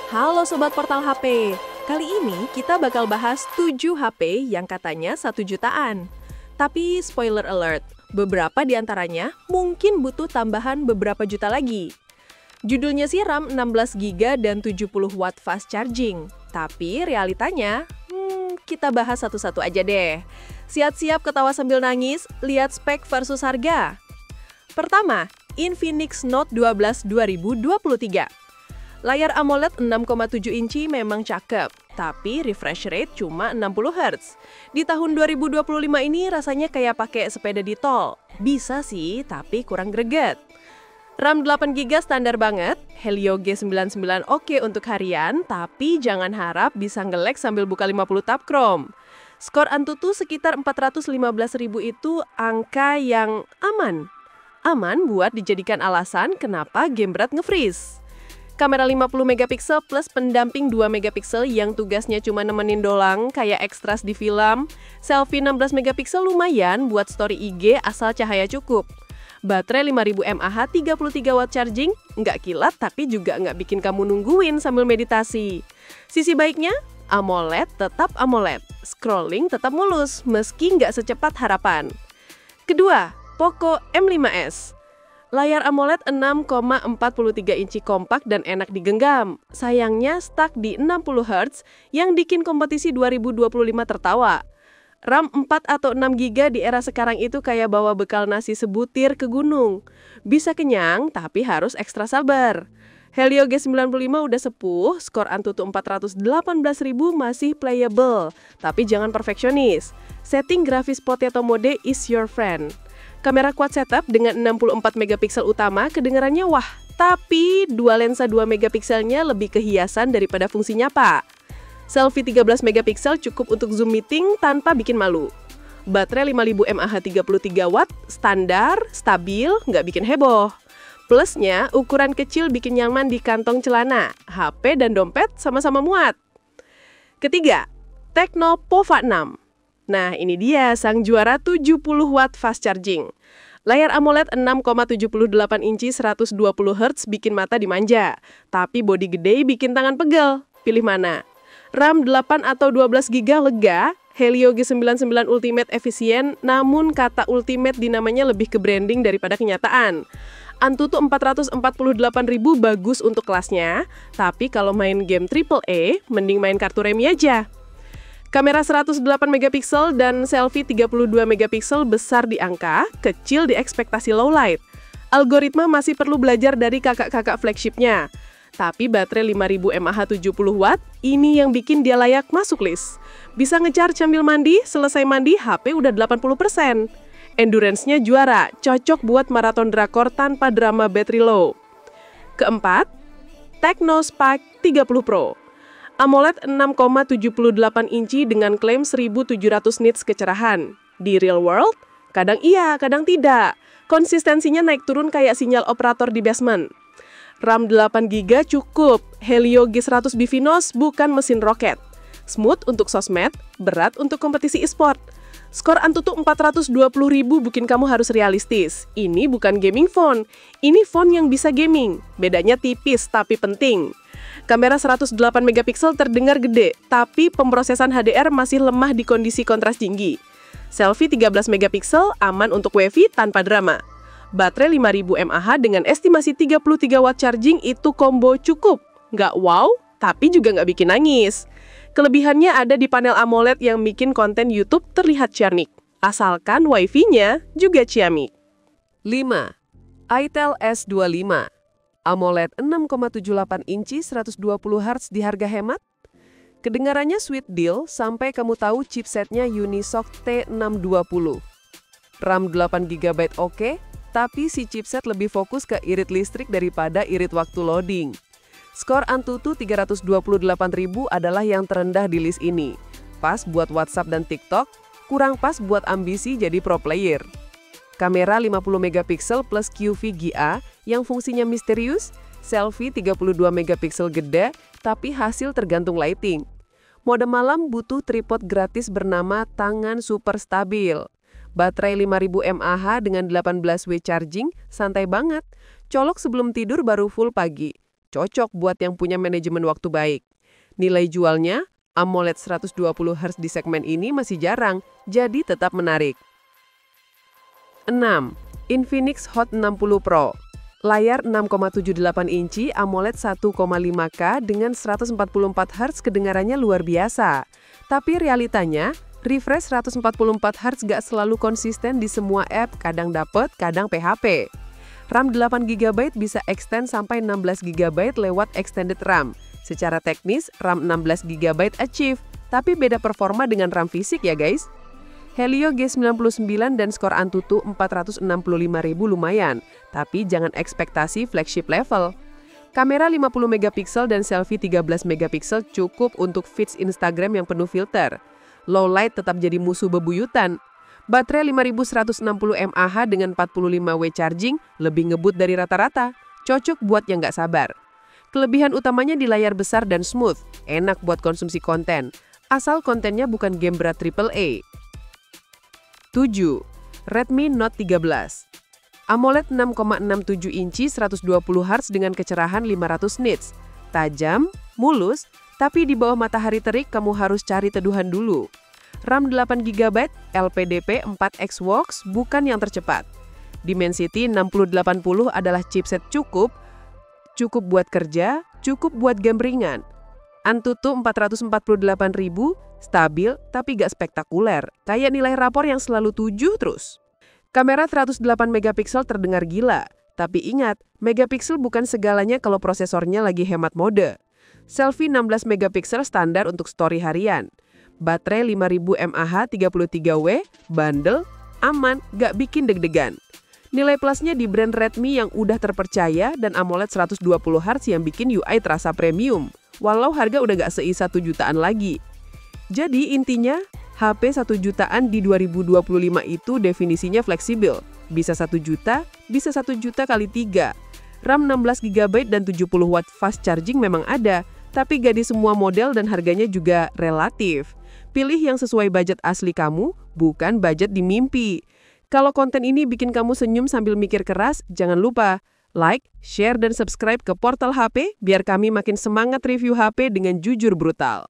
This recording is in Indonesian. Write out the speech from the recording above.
Halo Sobat Portal HP, kali ini kita bakal bahas 7 HP yang katanya 1 jutaan. Tapi spoiler alert, beberapa di antaranya mungkin butuh tambahan beberapa juta lagi. Judulnya sih RAM 16GB dan 70 watt fast charging. Tapi realitanya, kita bahas satu-satu aja deh. Siap-siap ketawa sambil nangis, lihat spek versus harga. Pertama, Infinix Note 12 2023. Layar AMOLED 6,7 inci memang cakep, tapi refresh rate cuma 60 Hz. Di tahun 2025 ini rasanya kayak pakai sepeda di tol. Bisa sih, tapi kurang greget. RAM 8GB standar banget, Helio G99 oke untuk harian, tapi jangan harap bisa nge-lag sambil buka 50 tab Chrome. Skor Antutu sekitar 415.000 itu angka yang aman. Aman buat dijadikan alasan kenapa game berat nge-freeze. Kamera 50 megapiksel plus pendamping 2 megapiksel yang tugasnya cuma nemenin doang kayak ekstras di film. Selfie 16 megapiksel lumayan buat story IG asal cahaya cukup. Baterai 5000 mAh 33 watt charging, nggak kilat tapi juga nggak bikin kamu nungguin sambil meditasi. Sisi baiknya, AMOLED tetap AMOLED, scrolling tetap mulus meski nggak secepat harapan. Kedua, Poco M5s. Layar AMOLED 6,43 inci kompak dan enak digenggam. Sayangnya stuck di 60 Hz yang bikin kompetisi 2025 tertawa. RAM 4 atau 6 GB di era sekarang itu kayak bawa bekal nasi sebutir ke gunung. Bisa kenyang tapi harus ekstra sabar. Helio G95 udah sepuh, skor Antutu 418.000 masih playable. Tapi jangan perfeksionis. Setting grafis Potato Mode is your friend. Kamera quad setup dengan 64 megapiksel utama kedengarannya wah, tapi dua lensa 2 megapikselnya lebih kehiasan daripada fungsinya Pak. Selfie 13 megapiksel cukup untuk zoom meeting tanpa bikin malu. Baterai 5000 mAh 33 watt, standar, stabil, nggak bikin heboh. Plusnya, ukuran kecil bikin nyaman di kantong celana, HP dan dompet sama-sama muat. Ketiga, Tecno Pova 6. Nah, ini dia sang juara 70 watt fast charging. Layar AMOLED 6,78 inci 120 Hz bikin mata dimanja. Tapi bodi gede bikin tangan pegel. Pilih mana? RAM 8 atau 12 GB lega, Helio G99 Ultimate efisien, namun kata Ultimate di namanya lebih ke branding daripada kenyataan. Antutu 448.000 bagus untuk kelasnya, tapi kalau main game AAA, mending main kartu remi aja. Kamera 108 megapiksel dan selfie 32 megapiksel besar di angka, kecil di ekspektasi low light. Algoritma masih perlu belajar dari kakak-kakak flagshipnya. Tapi baterai 5000 mAh 70 watt, ini yang bikin dia layak masuk list. Bisa nge-charge sambil mandi, selesai mandi HP udah 80%. Endurance-nya juara, cocok buat maraton drakor tanpa drama battery low. Keempat, Tecno Spark 30 Pro. AMOLED 6,78 inci dengan klaim 1700 nits kecerahan. Di real world, kadang iya, kadang tidak. Konsistensinya naik turun kayak sinyal operator di basement. RAM 8GB cukup, Helio G100 Bifinos bukan mesin roket. Smooth untuk sosmed, berat untuk kompetisi e-sport. Skor Antutu 420.000 bikin kamu harus realistis. Ini bukan gaming phone, ini phone yang bisa gaming. Bedanya tipis tapi penting. Kamera 108 megapiksel terdengar gede, tapi pemrosesan HDR masih lemah di kondisi kontras tinggi. Selfie 13 megapiksel aman untuk WiFi tanpa drama. Baterai 5000 mAh dengan estimasi 33 watt charging itu combo cukup. Nggak wow, tapi juga nggak bikin nangis. Kelebihannya ada di panel AMOLED yang bikin konten YouTube terlihat ciamik. Asalkan WiFi-nya juga ciamik. 5. Itel S25. AMOLED 6,78 inci 120 Hz di harga hemat? Kedengarannya sweet deal sampai kamu tahu chipsetnya Unisoc T620. RAM 8GB oke, tapi si chipset lebih fokus ke irit listrik daripada irit waktu loading. Skor Antutu 328.000 adalah yang terendah di list ini. Pas buat WhatsApp dan TikTok, kurang pas buat ambisi jadi pro player. Kamera 50 megapiksel plus QVGA yang fungsinya misterius, selfie 32 megapiksel gede, tapi hasil tergantung lighting. Mode malam butuh tripod gratis bernama Tangan Super Stabil. Baterai 5000 mAh dengan 18W charging, santai banget. Colok sebelum tidur baru full pagi. Cocok buat yang punya manajemen waktu baik. Nilai jualnya, AMOLED 120Hz di segmen ini masih jarang, jadi tetap menarik. 6. Infinix Hot 60 Pro. Layar 6,78 inci AMOLED 1,5K dengan 144Hz kedengarannya luar biasa. Tapi realitanya, refresh 144Hz gak selalu konsisten di semua app, kadang dapet, kadang PHP. RAM 8GB bisa extend sampai 16GB lewat extended RAM. Secara teknis, RAM 16GB achieve, tapi beda performa dengan RAM fisik ya guys. Helio G99 dan skor Antutu 465.000 lumayan, tapi jangan ekspektasi flagship level. Kamera 50MP dan selfie 13MP cukup untuk feeds Instagram yang penuh filter. Low light tetap jadi musuh bebuyutan. Baterai 5160 mAh dengan 45W charging lebih ngebut dari rata-rata. Cocok buat yang nggak sabar. Kelebihan utamanya di layar besar dan smooth, enak buat konsumsi konten, asal kontennya bukan game berat AAA. 7. Redmi Note 13. AMOLED 6,67 inci 120Hz dengan kecerahan 500 nits. Tajam, mulus, tapi di bawah matahari terik kamu harus cari teduhan dulu. RAM 8GB, LPDP 4X Works bukan yang tercepat. Dimensity 6080 adalah chipset cukup buat kerja, cukup buat game ringan. Antutu 448.000, stabil tapi gak spektakuler, kayak nilai rapor yang selalu 7 terus. Kamera 108MP terdengar gila, tapi ingat, megapiksel bukan segalanya kalau prosesornya lagi hemat mode. Selfie 16MP standar untuk story harian. Baterai 5000 mAh 33W, bandel, aman, gak bikin deg-degan. Nilai plusnya di brand Redmi yang udah terpercaya dan AMOLED 120Hz yang bikin UI terasa premium, walau harga udah gak sei 1 jutaan lagi. Jadi intinya, HP 1 jutaan di 2025 itu definisinya fleksibel. Bisa 1 juta, bisa 1 juta kali 3. RAM 16GB dan 70W fast charging memang ada, tapi gak di semua model dan harganya juga relatif. Pilih yang sesuai budget asli kamu, bukan budget di mimpi. Kalau konten ini bikin kamu senyum sambil mikir keras, jangan lupa like, share, dan subscribe ke Portal HP biar kami makin semangat review HP dengan jujur brutal.